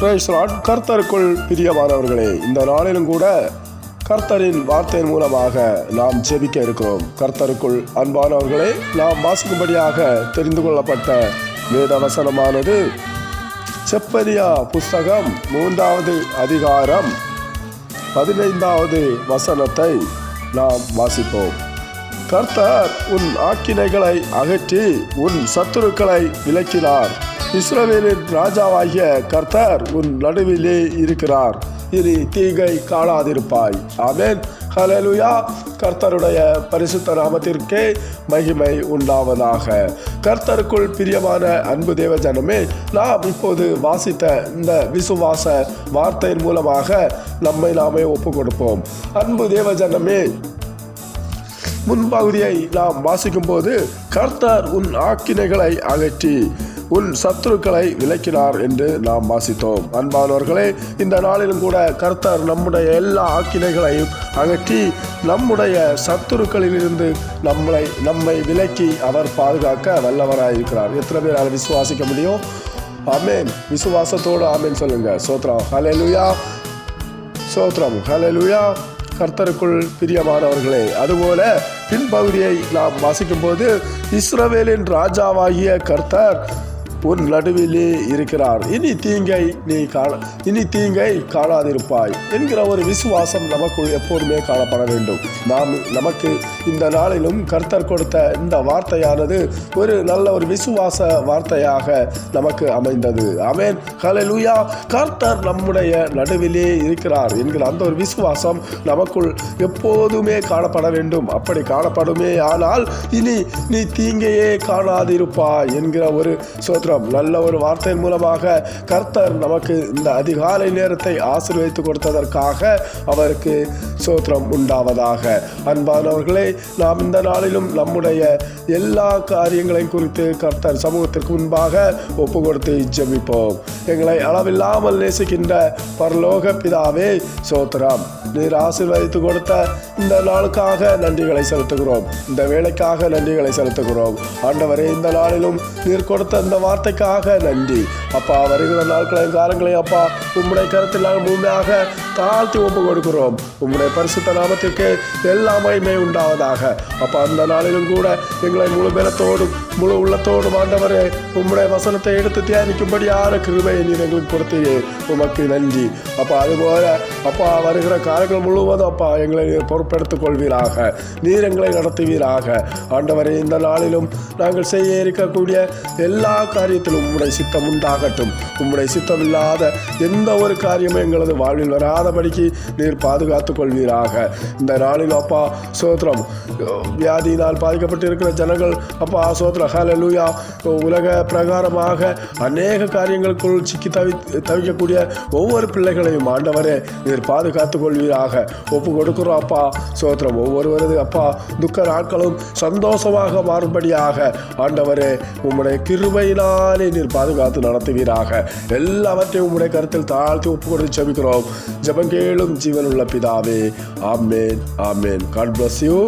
Price Lord. கர்த்தருக்குள் பிரியமானவர்களே, இந்த நாளிலும் கூட கர்த்தரின் வார்த்தையின் மூலமாக நாம் ஜெபிக்க இருக்கிறோம். கர்த்தருக்குள் அன்பானவர்களே, நாம் வாசிக்கும்படியாக தெரிந்து கொள்ளப்பட்ட வேத வசனமானது செப்பனியா புஸ்தகம் 3வது அதிகாரம் 15வது வசனத்தை நாம் வாசிப்போம். கர்த்தர் உன் ஆக்கினைகளை அகற்றி உன் சத்துருக்களை விலக்கினார். இஸ்ரவேலின் ராஜாவாகிய கர்த்தர் உன் நடுவிலே இருக்கிறார். இனி தீங்கை காணாதிருப்பாய். ஆமென். ஹல்லேலூயா. கர்த்தருடைய பரிசுத்த நாமத்திற்கே மகிமை உண்டாவதாக. கர்த்தருக்குள் பிரியமான அன்பு தேவ ஜனமே, நாம் இப்போது வாசித்த இந்த விசுவாச வார்த்தையின் மூலமாக நம்மை நாமே ஒப்பு கொடுப்போம். அன்பு தேவ ஜனமே, முன்பகுதியை நாம் வாசிக்கும் போது கர்த்தர் உன் ஆக்கினைகளை அகற்றி உன் சத்துருக்களை விலக்கினார் என்று நாம் வாசித்தோம். அன்பானவர்களே, இந்த நாளிலும் கூட கர்த்தர் நம்முடைய எல்லா ஆக்கினைகளையும் அகற்றி நம்முடைய சத்துருக்களிலிருந்து நம்மை விலக்கி அவர் பாதுகாக்க வல்லவராயிருக்கிறார். எத்தனை பேர் அதை விசுவாசிக்க முடியும்? ஆமென். விசுவாசத்தோடு ஆமென் சொல்லுங்க. சோத்ரம். ஹல்லேலூயா. சோத்ரம். ஹல்லேலூயா. கர்த்தருக்குள் பிரியமானவர்களே, அதுபோல பின்பகுதியை நாம் வாசிக்கும் போது இஸ்ரவேலின் ராஜாவாகிய கர்த்தர் உன் நடுவிலே இருக்கிறார். இனி தீங்கை காணாதிருப்பாய் என்கிற ஒரு விசுவாசம் நமக்குள் எப்போதுமே காணப்பட வேண்டும். நமக்கு இந்த நாளிலும் கர்த்தர் கொடுத்த இந்த வார்த்தையானது ஒரு நல்ல ஒரு விசுவாச வார்த்தையாக நமக்கு அமைந்தது. ஆமென். ஹல்லேலூயா. கர்த்தர் நம்முடைய நடுவிலே இருக்கிறார் என்கிற அந்த ஒரு விசுவாசம் நமக்குள் எப்போதுமே காணப்பட வேண்டும். அப்படி காணப்படுமே ஆனால் இனி நீ தீங்கையே காணாதிருப்பாய் என்கிற ஒரு சோத்திரம் நல்ல ஒரு வார்த்தையின் மூலமாக கர்த்தர் நமக்கு இந்த அதிகாலை நேரத்தை ஆசீர்வதித்து கொடுத்ததற்காக அவருக்கு சோத்திரம் உண்டாவதாக. அன்பானவர்களே, நாம் இந்த நாளிலும் நம்முடைய எல்லா காரியங்களையும் குறித்து கர்த்தர் சமூகத்திற்கு முன்பாக ஒப்பு கொடுத்து ஜெபிப்போம். எங்களை அளவில்லாமல் நேசிக்கின்ற பரலோக பிதாவே, சோத்திரம். நீர் ஆசீர்வதித்து கொடுத்த இந்த நாளுக்காக நன்றிகளை செலுத்துகிறோம். இந்த வேலைக்காக நன்றிகளை செலுத்துகிறோம். ஆண்டவரே, இந்த நாளிலும் நீர் கொடுத்த இந்த வார்த்தைக்காக நன்றி அப்பா. வருகிற நாட்களையும் காலங்களையும் அப்பா உம்முடைய கருத்தில் நாங்கள் முழுமையாக தாழ்த்தி ஒப்பு கொடுக்கிறோம். உம்முடைய பரிசுத்த நாமத்திற்கு எல்லா மகிமை உண்டாவதாக. அப்பா, அந்த நாளிலும் கூட எங்களை முழு பலத்தோடும் முழு உள்ளத்தோடும் ஆண்டவரே உம்முடைய வசனத்தை எடுத்து தியானிக்கும்படியான கிருபையை நீர் எங்களுக்கு கொடுத்தீங்க. உமக்கு நன்றி அப்பா. அதுபோல அப்பா வருகிற காலங்கள் முழுவதும் அப்பா எங்களை பொறுப்பெடுத்துக் கொள்வீராக. நீர் எங்களை நடத்துவீராக. ஆண்டவரே, இந்த நாளிலும் நாங்கள் செய்ய இருக்கக்கூடிய எல்லா காரியத்திலும் உம்முடைய சித்தம் உண்டாகட்டும். உம்முடைய சித்தம் இல்லாத எந்த ஒரு காரியமும் எங்களது வாழ்வில் வராதபடிக்கு நீர் பாதுகாத்துக் கொள்வீராக. இந்த நாளில் அப்பா சோத்திரம். வியாதியினால் பாதிக்கப்பட்டு இருக்கிற ஜனங்கள் அப்பா சோத்திரம். ஹல்லேலூயா. உலக பிரகாரமாக அநேக காரியங்களுக்குள் சிக்கி தவிக்கக்கூடிய ஒவ்வொரு பிள்ளைகளையும் ஆண்டவரே நீர் பாதுகாத்துக் கொள்வீராக. ஒப்பு கொடுக்கிறோம் அப்பா சோத்திரம். ஒவ்வொருவரது அப்பா துக்க நாட்களும் சந்தோஷமாக மாறும்படியாக ஆண்டவரே உம்முடைய கிருபையினாலே நீர் பாதுகாத்து நடத்துவீராக. எல்லாவற்றையும் உம்முடைய கருத்தில் தாழ்த்தி ஒப்பு கொடுத்து ஜெபிக்கிறோம். ஜெபம் கேளும் ஜீவனுள்ள பிதாவே. ஆமென். ஆமென். God bless you.